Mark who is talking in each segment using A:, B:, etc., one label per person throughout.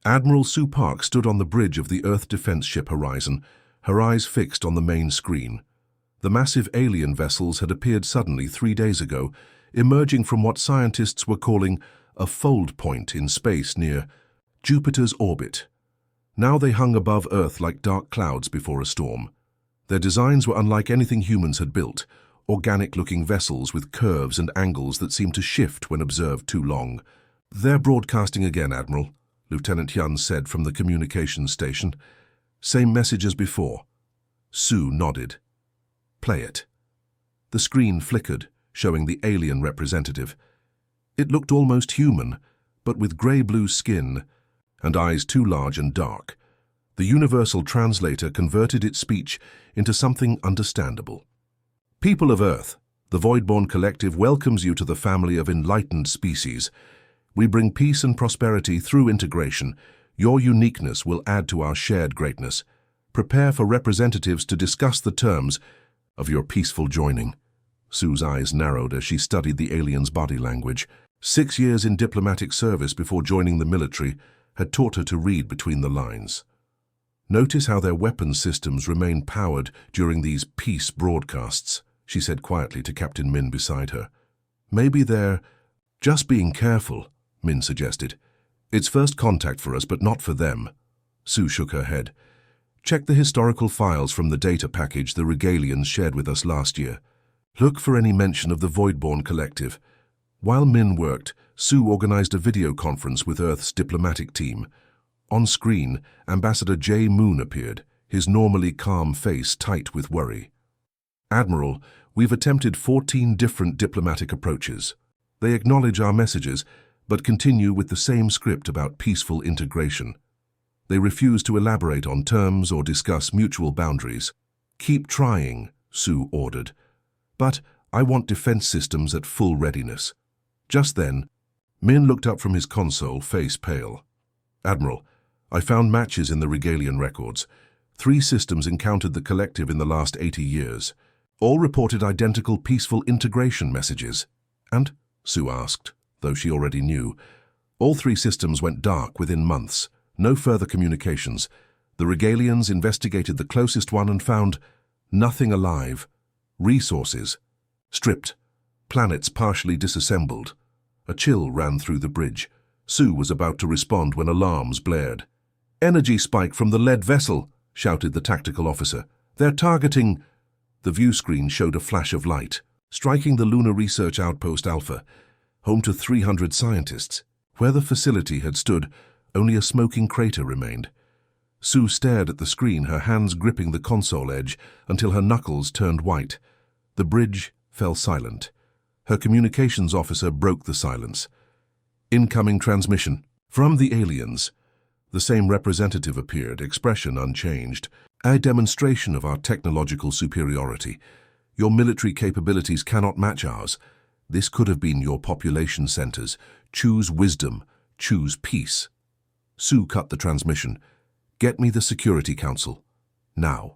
A: Admiral Sue Park stood on the bridge of the Earth defense ship Horizon, her eyes fixed on the main screen. The massive alien vessels had appeared suddenly 3 days ago, emerging from what scientists were calling a fold point in space near Jupiter's orbit. Now they hung above Earth like dark clouds before a storm. Their designs were unlike anything humans had built, organic-looking vessels with curves and angles that seemed to shift when observed too long. "They're broadcasting again, Admiral," Lieutenant Yun said from the communications station. "Same message as before." Sue nodded. "Play it." The screen flickered, showing the alien representative. It looked almost human, but with grey-blue skin and eyes too large and dark. The universal translator converted its speech into something understandable. "People of Earth, the Voidborn Collective welcomes you to the family of enlightened species. We bring peace and prosperity through integration. Your uniqueness will add to our shared greatness. Prepare for representatives to discuss the terms of your peaceful joining." Sue's eyes narrowed as she studied the alien's body language. 6 years in diplomatic service before joining the military had taught her to read between the lines. "Notice how their weapons systems remain powered during these peace broadcasts," she said quietly to Captain Min beside her. "Maybe they're just being careful," Min suggested. "It's first contact for us, but not for them." Sue shook her head. "Check the historical files from the data package the Regalians shared with us last year. Look for any mention of the Voidborn Collective." While Min worked, Sue organized a video conference with Earth's diplomatic team. On screen, Ambassador J. Moon appeared, his normally calm face tight with worry. "Admiral, we've attempted 14 different diplomatic approaches. They acknowledge our messages, but continue with the same script about peaceful integration. They refuse to elaborate on terms or discuss mutual boundaries." "Keep trying," Sue ordered. "But I want defense systems at full readiness." Just then, Min looked up from his console, face pale. "Admiral, I found matches in the Regalian records. 3 systems encountered the Collective in the last 80 years. All reported identical peaceful integration messages." "And?" Sue asked, though she already knew. "All 3 systems went dark within months. No further communications. The Regalians investigated the closest one and found nothing alive. Resources stripped. Planets partially disassembled." A chill ran through the bridge. Sue was about to respond when alarms blared. "Energy spike from the lead vessel," shouted the tactical officer. "They're targeting—" The view screen showed a flash of light, striking the Lunar Research Outpost Alpha, home to 300 scientists. Where the facility had stood, only a smoking crater remained. Sue stared at the screen, her hands gripping the console edge until her knuckles turned white. The bridge fell silent. Her communications officer broke the silence. "Incoming transmission. From the aliens." The same representative appeared, expression unchanged. "A demonstration of our technological superiority. Your military capabilities cannot match ours. This could have been your population centers. Choose wisdom. Choose peace." Sue cut the transmission. "Get me the Security Council. Now."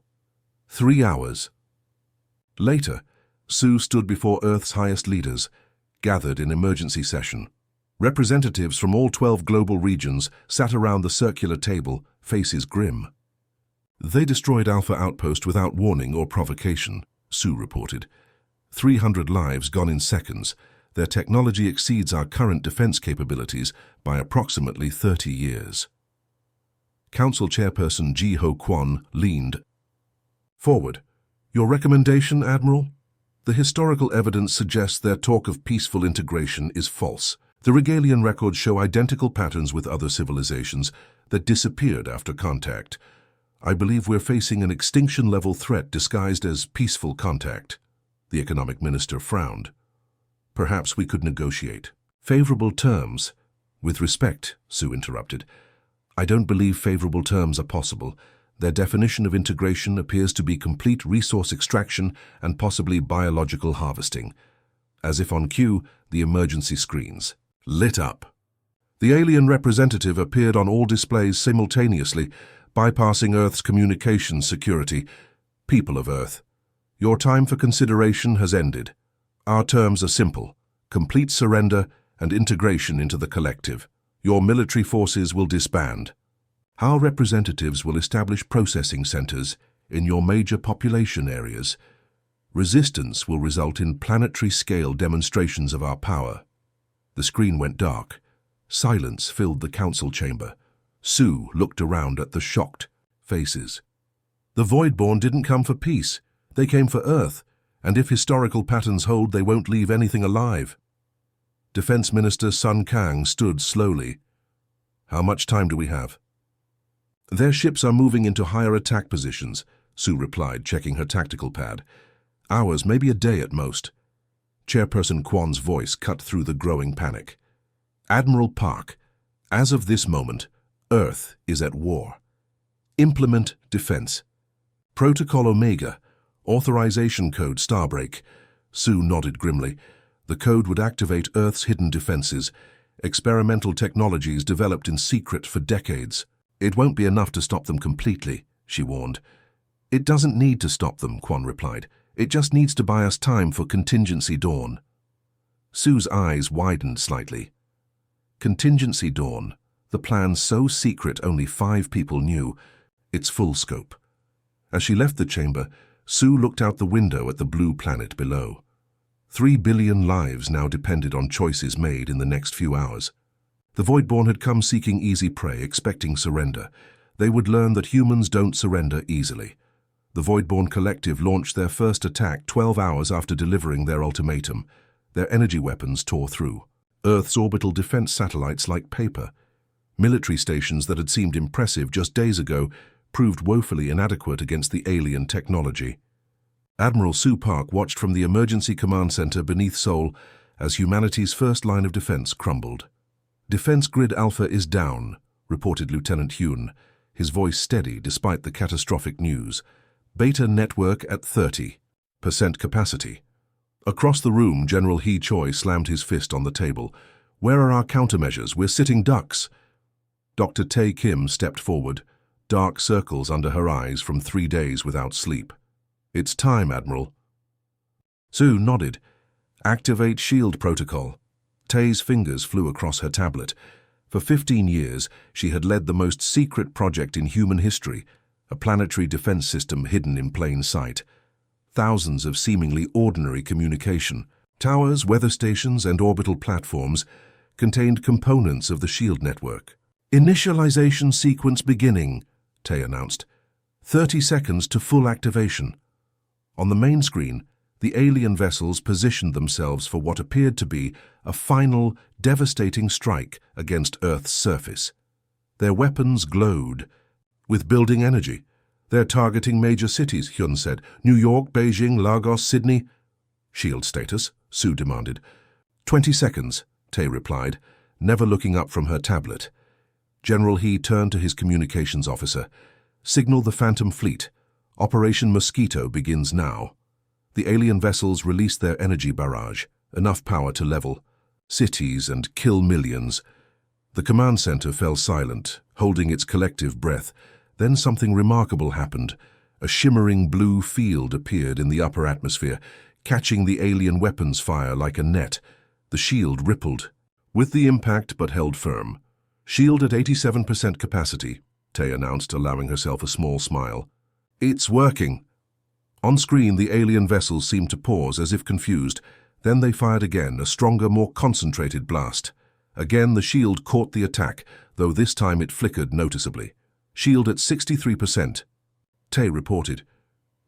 A: 3 hours. Later, Sue stood before Earth's highest leaders, gathered in emergency session. Representatives from all 12 global regions sat around the circular table, faces grim. "They destroyed Alpha Outpost without warning or provocation," Sue reported. 300 lives gone in seconds. Their technology exceeds our current defense capabilities by approximately 30 years. Council Chairperson Ji Ho Kwon leaned forward. "Your recommendation, Admiral?" "The historical evidence suggests their talk of peaceful integration is false. The Regalian records show identical patterns with other civilizations that disappeared after contact. I believe we're facing an extinction-level threat disguised as peaceful contact." The economic minister frowned. "Perhaps we could negotiate." "Favorable terms?" "With respect," Sue interrupted. "I don't believe favorable terms are possible. Their definition of integration appears to be complete resource extraction and possibly biological harvesting." As if on cue, the emergency screens lit up. The alien representative appeared on all displays simultaneously, bypassing Earth's communications security. "People of Earth, your time for consideration has ended. Our terms are simple: complete surrender and integration into the collective. Your military forces will disband. Our representatives will establish processing centers in your major population areas. Resistance will result in planetary-scale demonstrations of our power. The screen went dark. Silence filled the council chamber. Sue looked around at the shocked faces. The Voidborn didn't come for peace. They came for Earth, and if historical patterns hold, they won't leave anything alive. Defense Minister Sun Kang stood slowly. How much time do we have? Their ships are moving into higher attack positions, Sue replied, checking her tactical pad. Hours, maybe a day at most. Chairperson Kwan's voice cut through the growing panic. Admiral Park, as of this moment, Earth is at war. Implement defense. Protocol Omega, authorization code Starbreak. Sue nodded grimly. The code would activate Earth's hidden defenses, experimental technologies developed in secret for decades. It won't be enough to stop them completely, she warned. It doesn't need to stop them, Kwan replied. It just needs to buy us time for Contingency Dawn. Sue's eyes widened slightly. Contingency Dawn, the plan so secret only 5 people knew, its full scope. As she left the chamber, Sue looked out the window at the blue planet below. 3 billion lives now depended on choices made in the next few hours. The Voidborn had come seeking easy prey, expecting surrender. They would learn that humans don't surrender easily. The Voidborn Collective launched their first attack 12 hours after delivering their ultimatum. Their energy weapons tore through. Earth's orbital defense satellites like paper. Military stations that had seemed impressive just days ago proved woefully inadequate against the alien technology. Admiral Sue Park watched from the emergency command center beneath Seoul as humanity's first line of defense crumbled. Defense Grid Alpha is down, reported Lieutenant Hyun, his voice steady despite the catastrophic news. Beta network at 30% capacity. Across the room, General Hee Choi slammed his fist on the table. Where are our countermeasures? We're sitting ducks. Dr. Tae Kim stepped forward, dark circles under her eyes from 3 days without sleep. It's time, Admiral. Sue nodded. Activate shield protocol. Tae's fingers flew across her tablet. For 15 years, she had led the most secret project in human history, a planetary defense system hidden in plain sight. Thousands of seemingly ordinary communication, towers, weather stations, and orbital platforms contained components of the shield network. Initialization sequence beginning, Tae announced. 30 seconds to full activation. On the main screen, the alien vessels positioned themselves for what appeared to be a final, devastating strike against Earth's surface. Their weapons glowed with building energy. They're targeting major cities, Hyun said. New York, Beijing, Lagos, Sydney. Shield status, Sue demanded. 20 seconds, Tae replied, never looking up from her tablet. General Hee turned to his communications officer. Signal the Phantom Fleet. Operation Mosquito begins now. The alien vessels released their energy barrage, enough power to level cities and kill millions. The command center fell silent, holding its collective breath. Then something remarkable happened. A shimmering blue field appeared in the upper atmosphere, catching the alien weapons fire like a net. The shield rippled, with the impact but held firm. Shield at 87% capacity, Tae announced, allowing herself a small smile. It's working. On screen, the alien vessels seemed to pause as if confused. Then they fired again, a stronger, more concentrated blast. Again, the shield caught the attack, though this time it flickered noticeably. Shield at 63%. Tae reported.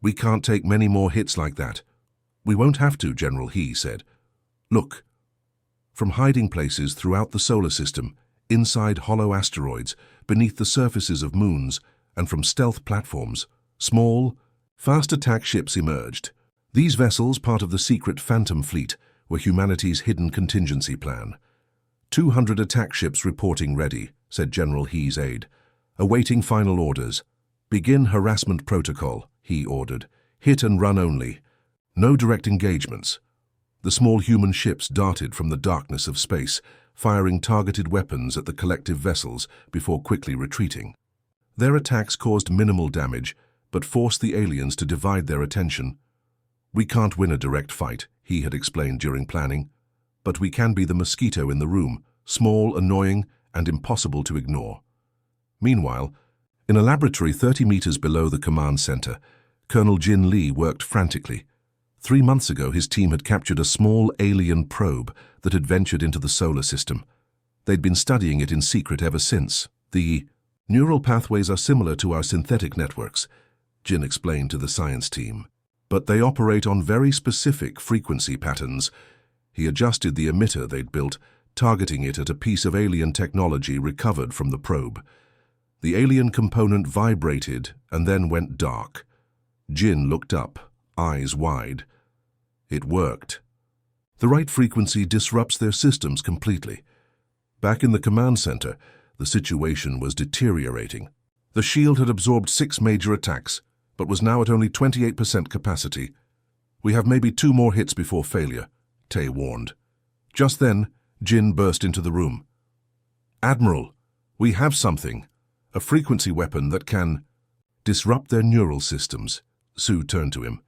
A: We can't take many more hits like that. We won't have to, General Hee said. Look. From hiding places throughout the solar system, inside hollow asteroids, beneath the surfaces of moons, and from stealth platforms, small, fast attack ships emerged. These vessels, part of the secret Phantom Fleet, were humanity's hidden contingency plan. 200 attack ships reporting ready, said General Hee's aide. Awaiting final orders. Begin harassment protocol, He ordered. Hit and run only. No direct engagements. The small human ships darted from the darkness of space, firing targeted weapons at the collective vessels before quickly retreating. Their attacks caused minimal damage, but forced the aliens to divide their attention. We can't win a direct fight, He had explained during planning, but we can be the mosquito in the room, small, annoying, and impossible to ignore. Meanwhile, in a laboratory 30 meters below the command center, Colonel Jin Lee worked frantically. 3 months ago, his team had captured a small alien probe that had ventured into the solar system. They'd been studying it in secret ever since. The neural pathways are similar to our synthetic networks, Jin explained to the science team, but they operate on very specific frequency patterns. He adjusted the emitter they'd built, targeting it at a piece of alien technology recovered from the probe. The alien component vibrated and then went dark. Jin looked up, eyes wide. It worked. The right frequency disrupts their systems completely. Back in the command center, the situation was deteriorating. The shield had absorbed 6 major attacks, but was now at only 28% capacity. "We have maybe 2 more hits before failure," Tay warned. Just then, Jin burst into the room. "Admiral, we have something. A frequency weapon that can disrupt their neural systems." Sue turned to him.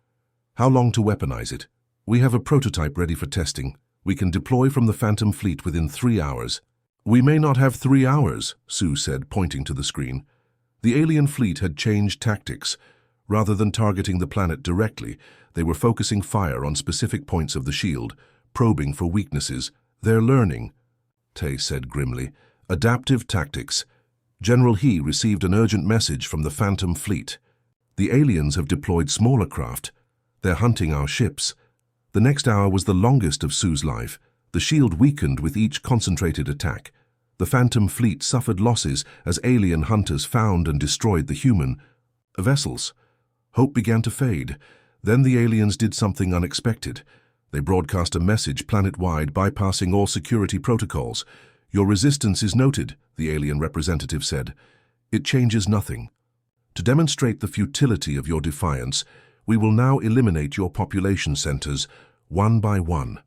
A: "How long to weaponize it?" "We have a prototype ready for testing. We can deploy from the Phantom fleet within 3 hours. "We may not have 3 hours," Sue said, pointing to the screen. The alien fleet had changed tactics. Rather than targeting the planet directly, they were focusing fire on specific points of the shield, probing for weaknesses. "They're learning," Tay said grimly. "Adaptive tactics." General He received an urgent message from the Phantom fleet. "The aliens have deployed smaller craft. They're hunting our ships." The next hour was the longest of Sue's life. The shield weakened with each concentrated attack. The Phantom fleet suffered losses as alien hunters found and destroyed the human vessels. Hope began to fade. Then the aliens did something unexpected. They broadcast a message planet-wide, bypassing all security protocols. "Your resistance is noted," the alien representative said. "It changes nothing. To demonstrate the futility of your defiance, we will now eliminate your population centers, one by one."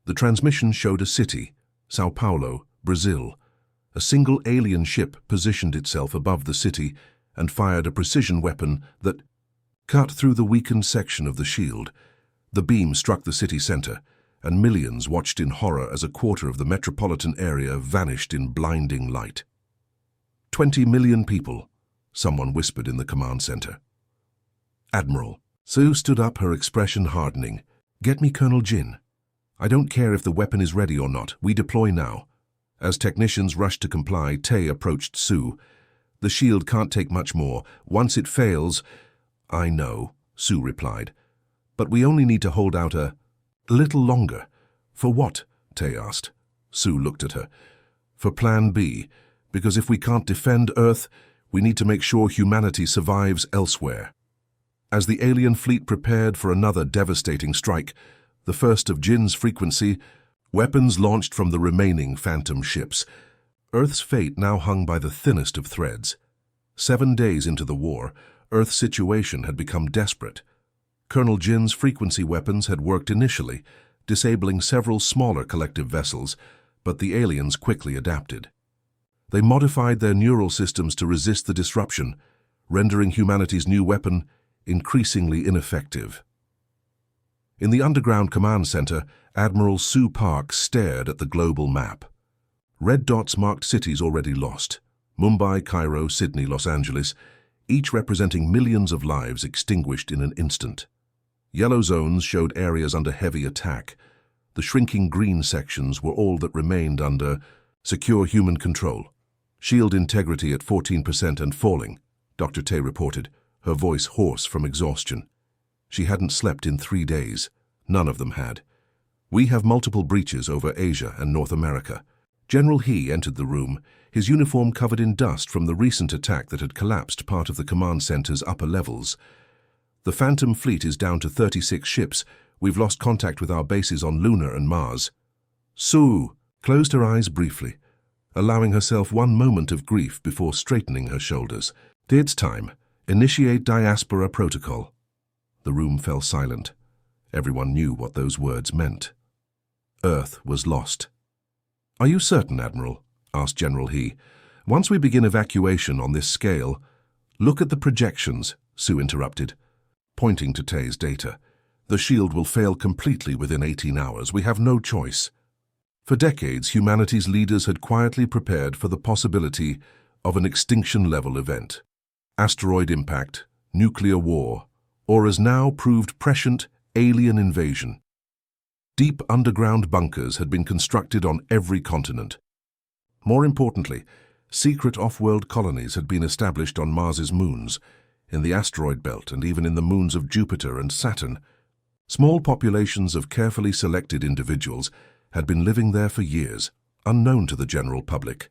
A: The transmission showed a city, Sao Paulo, Brazil. A single alien ship positioned itself above the city and fired a precision weapon that cut through the weakened section of the shield. The beam struck the city center, and millions watched in horror as a quarter of the metropolitan area vanished in blinding light. 20 million people, someone whispered in the command center. "Admiral." Sue stood up, her expression hardening. "Get me Colonel Jin. I don't care if the weapon is ready or not. We deploy now." As technicians rushed to comply, Tay approached Sue. "The shield can't take much more. Once it fails—" "I know," Sue replied. "But we only need to hold out a little longer." "For what?" Tay asked. Sue looked at her. "For Plan B, because if we can't defend Earth, we need to make sure humanity survives elsewhere." As the alien fleet prepared for another devastating strike, the first of Jin's frequency, weapons launched from the remaining Phantom ships. Earth's fate now hung by the thinnest of threads. 7 days into the war, Earth's situation had become desperate. Colonel Jin's frequency weapons had worked initially, disabling several smaller collective vessels, but the aliens quickly adapted. They modified their neural systems to resist the disruption, rendering humanity's new weapon increasingly ineffective. In the underground command center, Admiral Sue Park stared at the global map. Red dots marked cities already lost: Mumbai, Cairo, Sydney, Los Angeles, each representing millions of lives extinguished in an instant. Yellow zones showed areas under heavy attack. The shrinking green sections were all that remained under secure human control. "Shield integrity at 14% and falling," Dr. Tay reported, her voice hoarse from exhaustion. She hadn't slept in 3 days. None of them had. "We have multiple breaches over Asia and North America." General He entered the room, his uniform covered in dust from the recent attack that had collapsed part of the command center's upper levels. "The Phantom fleet is down to 36 ships. We've lost contact with our bases on Lunar and Mars." Sue closed her eyes briefly, allowing herself one moment of grief before straightening her shoulders. "It's time. Initiate diaspora protocol." The room fell silent. Everyone knew what those words meant. Earth was lost. "Are you certain, Admiral?" asked General He. "Once we begin evacuation on this scale—" "Look at the projections," Sue interrupted, pointing to Tay's data. "The shield will fail completely within 18 hours. We have no choice." For decades, humanity's leaders had quietly prepared for the possibility of an extinction-level event. Asteroid impact, nuclear war, or as now proved prescient, alien invasion. Deep underground bunkers had been constructed on every continent. More importantly, secret off-world colonies had been established on Mars's moons, in the asteroid belt and even in the moons of Jupiter and Saturn. Small populations of carefully selected individuals had been living there for years, unknown to the general public.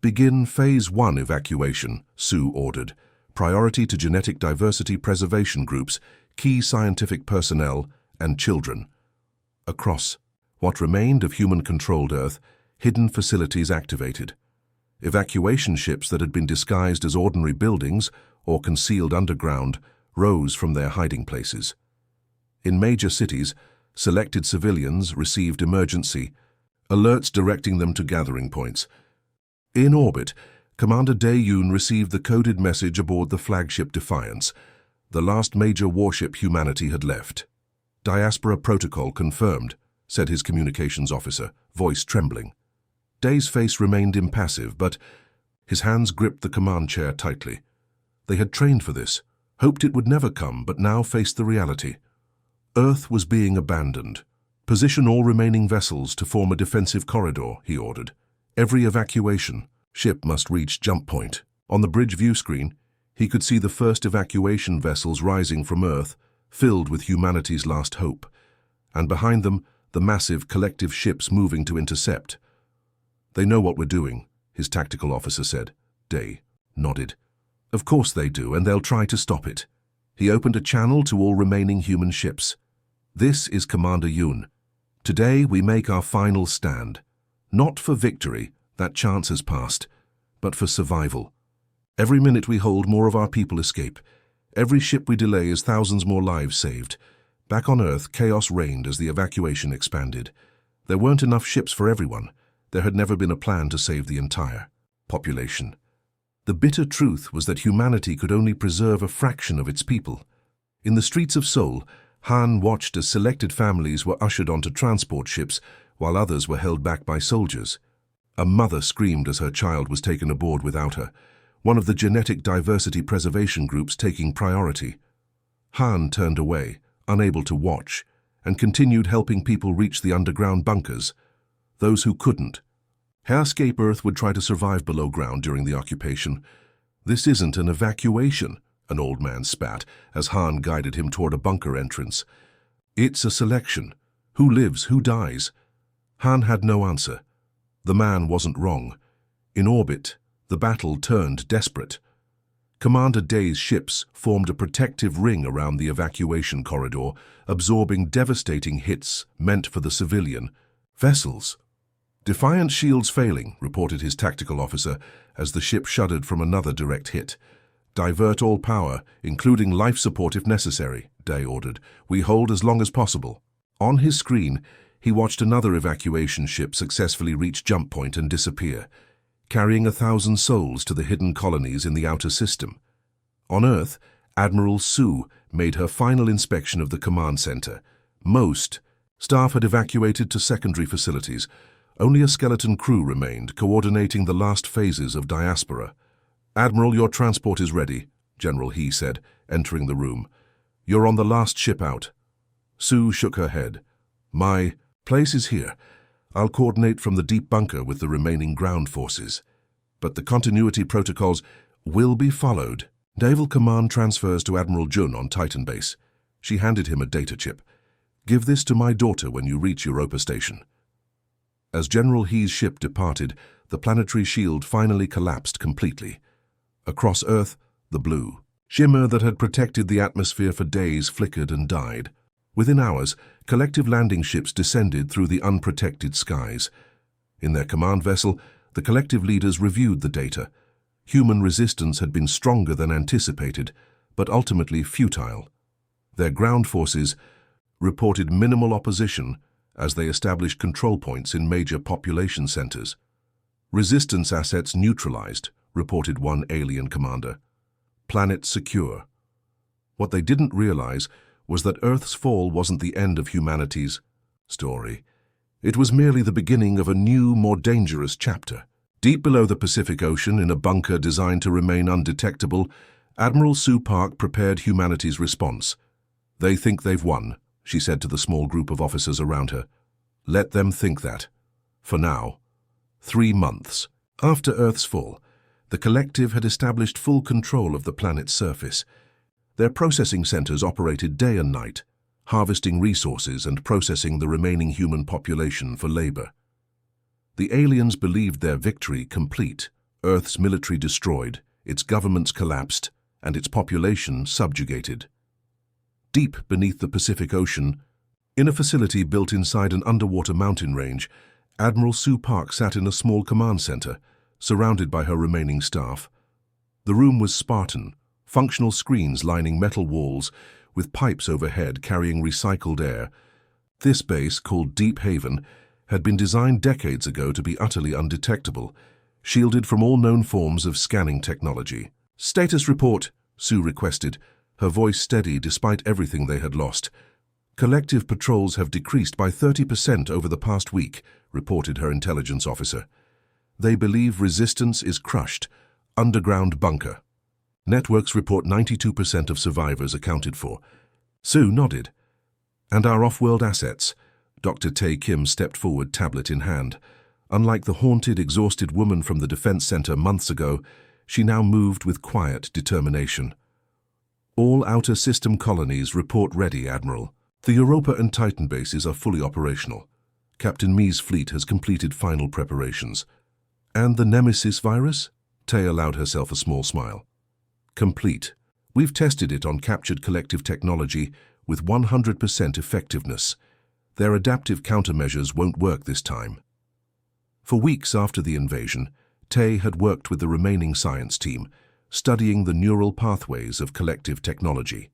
A: Begin Phase 1 evacuation, Sue ordered. Priority to genetic diversity preservation groups, key scientific personnel, and children. Across what remained of human-controlled Earth, hidden facilities activated. Evacuation ships that had been disguised as ordinary buildings or concealed underground rose from their hiding places. In major cities, selected civilians received emergency alerts directing them to gathering points. In orbit, Commander Dae-Yoon received the coded message aboard the flagship Defiance, the last major warship humanity had left. Diaspora protocol confirmed, said his communications officer, voice trembling. Dae's face remained impassive, but his hands gripped the command chair tightly. They had trained for this, hoped it would never come, but now faced the reality. Earth was being abandoned. Position all remaining vessels to form a defensive corridor, he ordered. Every evacuation ship must reach jump point. On the bridge view screen, he could see the first evacuation vessels rising from Earth, filled with humanity's last hope, and behind them, the massive collective ships moving to intercept. They know what we're doing, his tactical officer said. Dae nodded. Of course they do, and they'll try to stop it. He opened a channel to all remaining human ships. This is Commander Yoon. Today we make our final stand. Not for victory, that chance has passed, but for survival. Every minute we hold, more of our people escape. Every ship we delay is thousands more lives saved. Back on Earth, chaos reigned as the evacuation expanded. There weren't enough ships for everyone. There had never been a plan to save the entire population. The bitter truth was that humanity could only preserve a fraction of its people. In the streets of Seoul, Han watched as selected families were ushered onto transport ships while others were held back by soldiers. A mother screamed as her child was taken aboard without her, one of the genetic diversity preservation groups taking priority. Han turned away, unable to watch, and continued helping people reach the underground bunkers. Those who couldn't. Escape Earth would try to survive below ground during the occupation. This isn't an evacuation, an old man spat as Han guided him toward a bunker entrance. It's a selection. Who lives, who dies? Han had no answer. The man wasn't wrong. In orbit, the battle turned desperate. Commander Dae's ships formed a protective ring around the evacuation corridor, absorbing devastating hits meant for the civilian vessels. Defiant shields failing, reported his tactical officer as the ship shuddered from another direct hit. Divert all power, including life support if necessary, Dae ordered. We hold as long as possible. On his screen, he watched another evacuation ship successfully reach jump point and disappear, carrying 1,000 souls to the hidden colonies in the outer system. On Earth, Admiral Sue made her final inspection of the command center. Most staff had evacuated to secondary facilities. Only a skeleton crew remained, coordinating the last phases of diaspora. Admiral, your transport is ready, General He said, entering the room. You're on the last ship out. Sue shook her head. My place is here. I'll coordinate from the deep bunker with the remaining ground forces. But the continuity protocols will be followed. Naval Command transfers to Admiral Jun on Titan Base. She handed him a data chip. Give this to my daughter when you reach Europa Station. As General He's ship departed, the planetary shield finally collapsed completely. Across Earth, the blue shimmer that had protected the atmosphere for days flickered and died. Within hours, collective landing ships descended through the unprotected skies. In their command vessel, the collective leaders reviewed the data. Human resistance had been stronger than anticipated, but ultimately futile. Their ground forces reported minimal opposition as they established control points in major population centers. Resistance assets neutralized, reported one alien commander. Planet secure. What they didn't realize was that Earth's fall wasn't the end of humanity's story. It was merely the beginning of a new, more dangerous chapter. Deep below the Pacific Ocean, in a bunker designed to remain undetectable, Admiral Sue Park prepared humanity's response. "They think they've won," she said to the small group of officers around her. "Let them think that. For now." 3 months. After Earth's fall, the collective had established full control of the planet's surface. Their processing centers operated day and night, harvesting resources and processing the remaining human population for labor. The aliens believed their victory complete, Earth's military destroyed, its governments collapsed, and its population subjugated. Deep beneath the Pacific Ocean, in a facility built inside an underwater mountain range, Admiral Sue Park sat in a small command center, surrounded by her remaining staff. The room was Spartan, functional screens lining metal walls, with pipes overhead carrying recycled air. This base, called Deep Haven, had been designed decades ago to be utterly undetectable, shielded from all known forms of scanning technology. "Status report," Sue requested, her voice steady despite everything they had lost. "Collective patrols have decreased by 30% over the past week," reported her intelligence officer. "They believe resistance is crushed. Underground bunker." Networks report 92% of survivors accounted for. Sue nodded. "And our off-world assets?" Dr. Tae Kim stepped forward, tablet in hand. Unlike the haunted, exhausted woman from the Defense Center months ago, she now moved with quiet determination. "All outer system colonies report ready, Admiral. The Europa and Titan bases are fully operational. Captain Mee's fleet has completed final preparations." "And the Nemesis virus?" Tae allowed herself a small smile. "Complete. We've tested it on captured collective technology with 100% effectiveness. Their adaptive countermeasures won't work this time." For weeks after the invasion, Tae had worked with the remaining science team, studying the neural pathways of collective technology.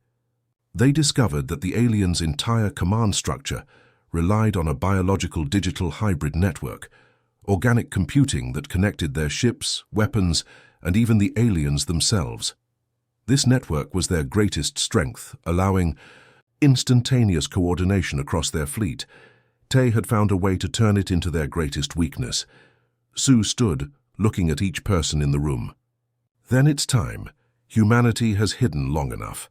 A: They discovered that the aliens' entire command structure relied on a biological digital hybrid network, organic computing that connected their ships, weapons, and even the aliens themselves. This network was their greatest strength, allowing instantaneous coordination across their fleet. Tae had found a way to turn it into their greatest weakness. Sue stood, looking at each person in the room. "Then it's time. Humanity has hidden long enough."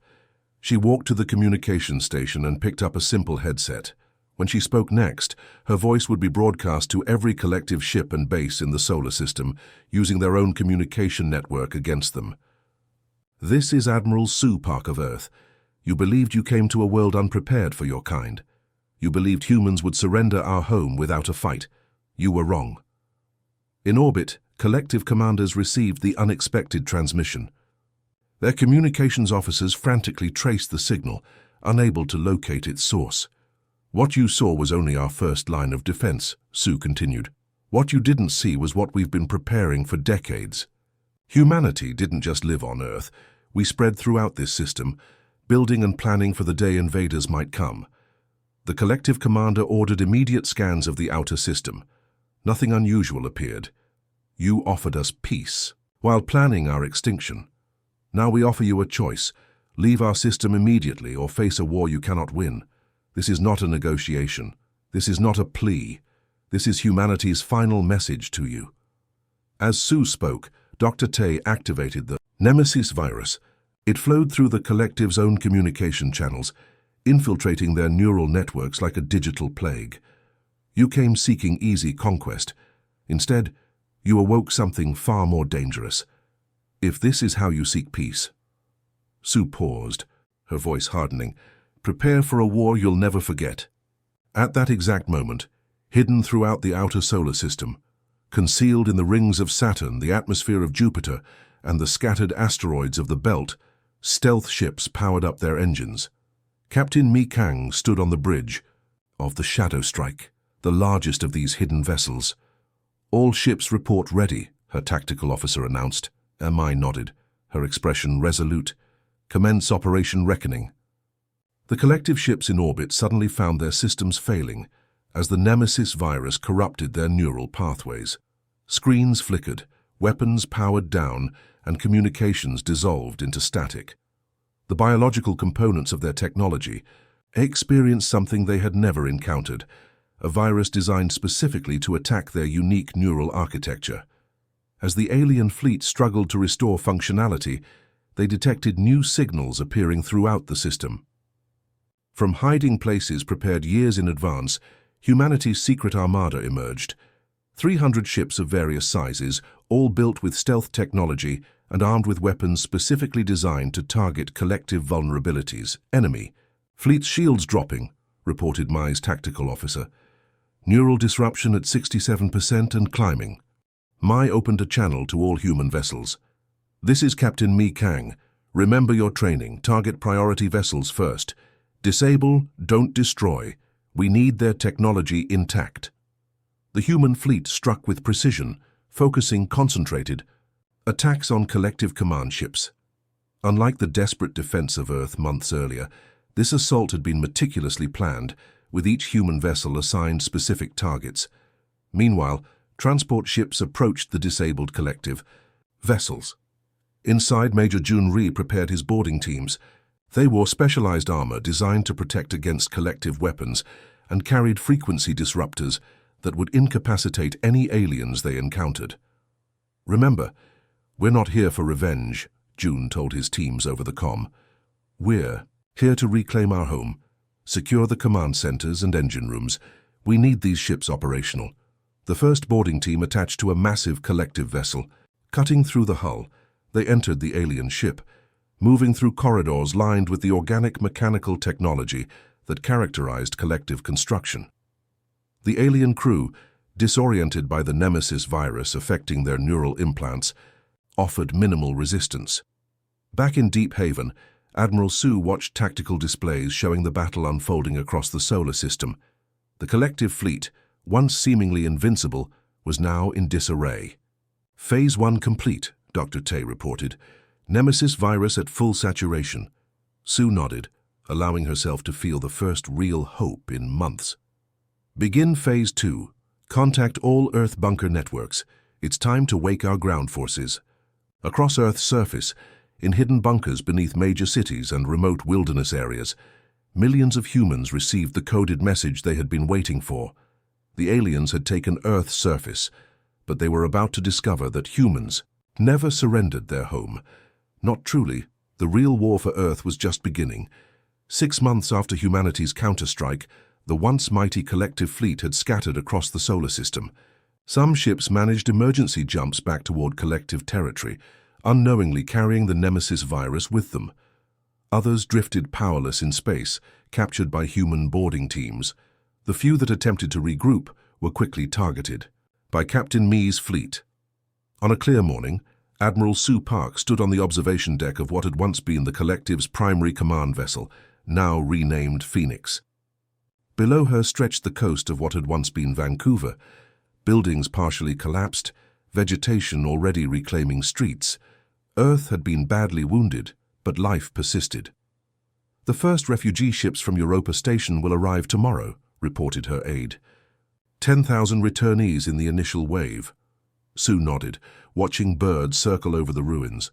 A: She walked to the communication station and picked up a simple headset. When she spoke next, her voice would be broadcast to every collective ship and base in the solar system, using their own communication network against them. "This is Admiral Sue Park of Earth. You believed you came to a world unprepared for your kind. You believed humans would surrender our home without a fight. You were wrong." In orbit, collective commanders received the unexpected transmission. Their communications officers frantically traced the signal, unable to locate its source. "What you saw was only our first line of defense," Sue continued. "What you didn't see was what we've been preparing for decades. Humanity didn't just live on Earth. We spread throughout this system, building and planning for the day invaders might come. The collective commander ordered immediate scans of the outer system. Nothing unusual appeared. You offered us peace, while planning our extinction. Now we offer you a choice. Leave our system immediately or face a war you cannot win. This is not a negotiation. This is not a plea. This is humanity's final message to you." As Sue spoke, Dr. Tae activated the Nemesis virus. It flowed through the collective's own communication channels, infiltrating their neural networks like a digital plague. You came seeking easy conquest. Instead, you awoke something far more dangerous. If this is how you seek peace— Sue paused, her voice hardening. "Prepare for a war you'll never forget." At that exact moment, hidden throughout the outer solar system, concealed in the rings of Saturn, the atmosphere of Jupiter, and the scattered asteroids of the belt, stealth ships powered up their engines. Captain Mi Kang stood on the bridge of the Shadow Strike, the largest of these hidden vessels. "All ships report ready," her tactical officer announced. Mi nodded, her expression resolute. "Commence Operation Reckoning." The collective ships in orbit suddenly found their systems failing as the Nemesis virus corrupted their neural pathways. Screens flickered, weapons powered down, and communications dissolved into static. The biological components of their technology experienced something they had never encountered, a virus designed specifically to attack their unique neural architecture. As the alien fleet struggled to restore functionality, they detected new signals appearing throughout the system. From hiding places prepared years in advance, humanity's secret armada emerged. 300 ships of various sizes, all built with stealth technology and armed with weapons specifically designed to target collective vulnerabilities. Enemy. Fleet's shields dropping, reported Mai's tactical officer. Neural disruption at 67% and climbing. Mai opened a channel to all human vessels. This is Captain Mi Kang. Remember your training. Target priority vessels first. Disable, don't destroy. We need their technology intact. The human fleet struck with precision, focusing concentrated. Attacks on collective command ships. Unlike the desperate defense of Earth months earlier, this assault had been meticulously planned, with each human vessel assigned specific targets. Meanwhile, transport ships approached the disabled collective vessels. Inside, Major Jun Ri prepared his boarding teams. They wore specialized armor designed to protect against collective weapons and carried frequency disruptors that would incapacitate any aliens they encountered. Remember, we're not here for revenge, Jun told his teams over the comm. We're here to reclaim our home, secure the command centers and engine rooms. We need these ships operational. The first boarding team attached to a massive collective vessel. Cutting through the hull, they entered the alien ship, moving through corridors lined with the organic mechanical technology that characterized collective construction. The alien crew, disoriented by the Nemesis virus affecting their neural implants, offered minimal resistance. Back in Deep Haven, Admiral Su watched tactical displays showing the battle unfolding across the solar system. The collective fleet, once seemingly invincible, was now in disarray. Phase 1 complete, Dr. Tay reported. Nemesis virus at full saturation. Su nodded, allowing herself to feel the first real hope in months. Begin Phase 2. Contact all Earth bunker networks. It's time to wake our ground forces. Across Earth's surface, in hidden bunkers beneath major cities and remote wilderness areas, millions of humans received the coded message they had been waiting for. The aliens had taken Earth's surface, but they were about to discover that humans never surrendered their home. Not truly. The real war for Earth was just beginning. 6 months after humanity's counterstrike, the once mighty collective fleet had scattered across the solar system. Some ships managed emergency jumps back toward collective territory, unknowingly carrying the Nemesis virus with them. Others drifted powerless in space, captured by human boarding teams. The few that attempted to regroup were quickly targeted by Captain Mi's fleet. On a clear morning, Admiral Su Park stood on the observation deck of what had once been the collective's primary command vessel, now renamed Phoenix. Below her stretched the coast of what had once been Vancouver, buildings partially collapsed, vegetation already reclaiming streets. Earth had been badly wounded, but life persisted. The first refugee ships from Europa Station will arrive tomorrow, reported her aide. 10,000 returnees in the initial wave. Su nodded, watching birds circle over the ruins.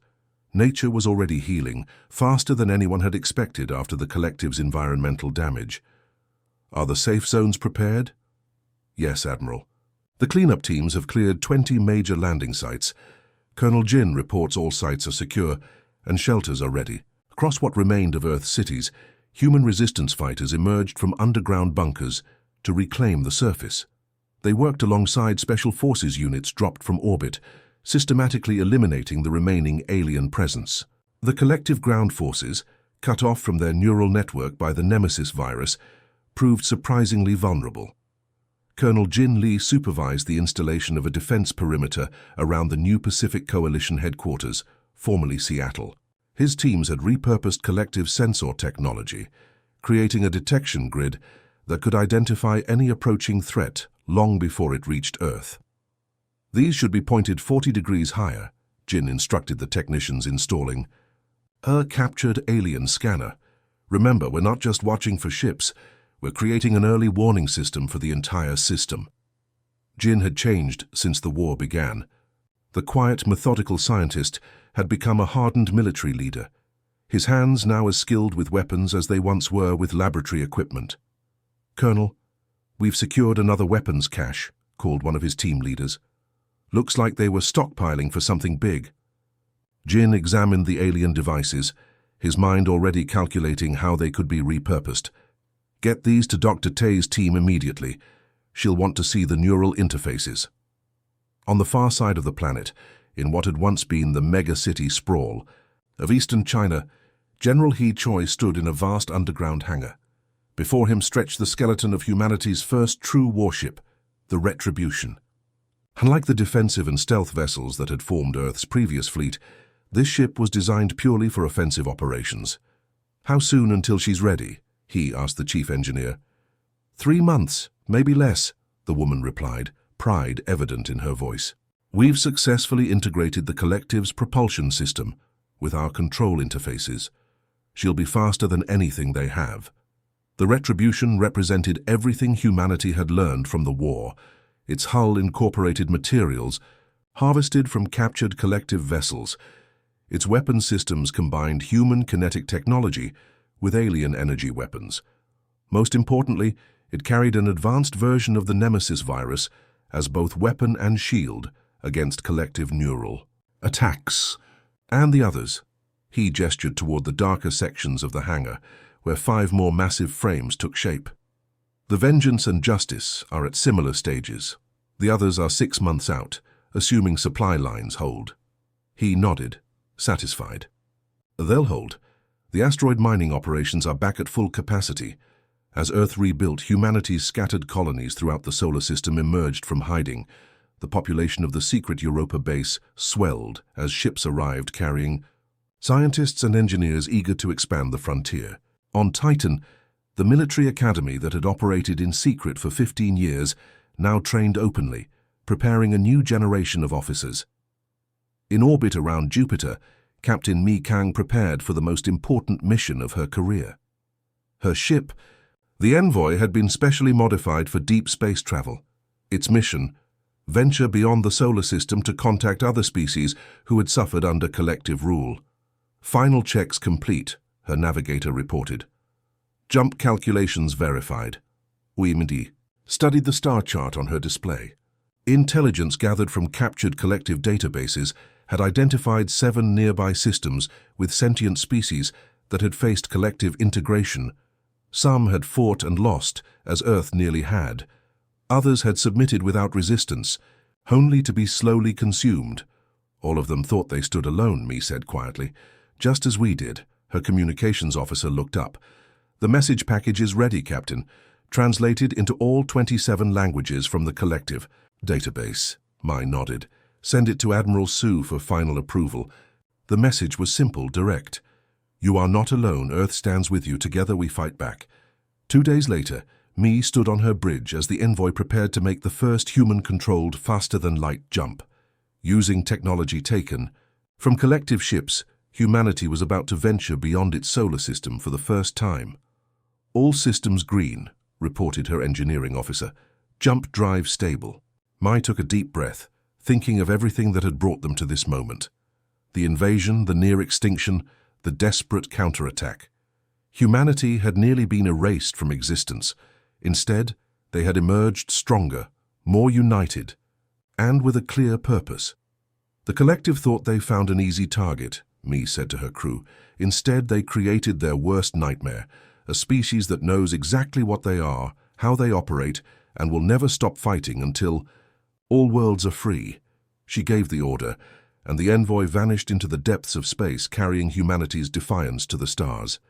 A: Nature was already healing, faster than anyone had expected after the collective's environmental damage. Are the safe zones prepared? Yes, Admiral. The cleanup teams have cleared 20 major landing sites. Colonel Jin reports all sites are secure and shelters are ready. Across what remained of Earth's cities, human resistance fighters emerged from underground bunkers to reclaim the surface. They worked alongside special forces units dropped from orbit, systematically eliminating the remaining alien presence. The collective ground forces, cut off from their neural network by the Nemesis virus, proved surprisingly vulnerable. Colonel Jin Lee supervised the installation of a defense perimeter around the new Pacific Coalition headquarters, formerly Seattle. His teams had repurposed collective sensor technology, creating a detection grid that could identify any approaching threat long before it reached Earth. These should be pointed 40 degrees higher, Jin instructed the technicians installing a captured alien scanner. Remember, we're not just watching for ships, we're creating an early warning system for the entire system. Jin had changed since the war began. The quiet, methodical scientist had become a hardened military leader, his hands now as skilled with weapons as they once were with laboratory equipment. Colonel, "We've secured another weapons cache," called one of his team leaders. "Looks like they were stockpiling for something big." Jin examined the alien devices, his mind already calculating how they could be repurposed. "Get these to Dr. Tay's team immediately. She'll want to see the neural interfaces." On the far side of the planet, in what had once been the mega-city sprawl of eastern China, General He Choi stood in a vast underground hangar. Before him stretched the skeleton of humanity's first true warship, the Retribution. Unlike the defensive and stealth vessels that had formed Earth's previous fleet, this ship was designed purely for offensive operations. "How soon until she's ready?" he asked the chief engineer. 3 months, maybe less," the woman replied, pride evident in her voice. "We've successfully integrated the collective's propulsion system with our control interfaces. She'll be faster than anything they have." The Retribution represented everything humanity had learned from the war. Its hull incorporated materials harvested from captured collective vessels. Its weapon systems combined human kinetic technology with alien energy weapons. Most importantly, it carried an advanced version of the Nemesis virus as both weapon and shield against collective neural attacks. "And the others." He gestured toward the darker sections of the hangar, where 5 more massive frames took shape. "The Vengeance and Justice are at similar stages. The others are 6 months out, assuming supply lines hold." He nodded, satisfied. "They'll hold. The asteroid mining operations are back at full capacity. As Earth rebuilt, humanity's scattered colonies throughout the solar system emerged from hiding. The population of the secret Europa base swelled as ships arrived carrying scientists and engineers eager to expand the frontier. On Titan, the military academy that had operated in secret for 15 years now trained openly, preparing a new generation of officers. In orbit around Jupiter, Captain Mi Kang prepared for the most important mission of her career. Her ship, the Envoy, had been specially modified for deep space travel. Its mission, venture beyond the solar system to contact other species who had suffered under collective rule. "Final checks complete," her navigator reported. "Jump calculations verified." Uimidi studied the star chart on her display. Intelligence gathered from captured collective databases had identified 7 nearby systems with sentient species that had faced collective integration. Some had fought and lost, as Earth nearly had. Others had submitted without resistance, only to be slowly consumed. "All of them thought they stood alone," Mi said quietly. "Just as we did." Her communications officer looked up. "The message package is ready, Captain. Translated into all 27 languages from the collective database." Mi nodded. "Send it to Admiral Su for final approval." The message was simple, direct. "You are not alone. Earth stands with you. Together we fight back." 2 days later, Mi stood on her bridge as the Envoy prepared to make the first human-controlled, faster-than-light jump. Using technology taken from collective ships, humanity was about to venture beyond its solar system for the first time. "All systems green," reported her engineering officer. "Jump drive stable." Mai took a deep breath, thinking of everything that had brought them to this moment. The invasion, the near extinction, the desperate counterattack. Humanity had nearly been erased from existence. Instead, they had emerged stronger, more united, and with a clear purpose. The collective thought they found an easy target, Mi said to her crew. Instead, they created their worst nightmare, a species that knows exactly what they are, how they operate, and will never stop fighting until all worlds are free. She gave the order, and the Envoy vanished into the depths of space, carrying humanity's defiance to the stars.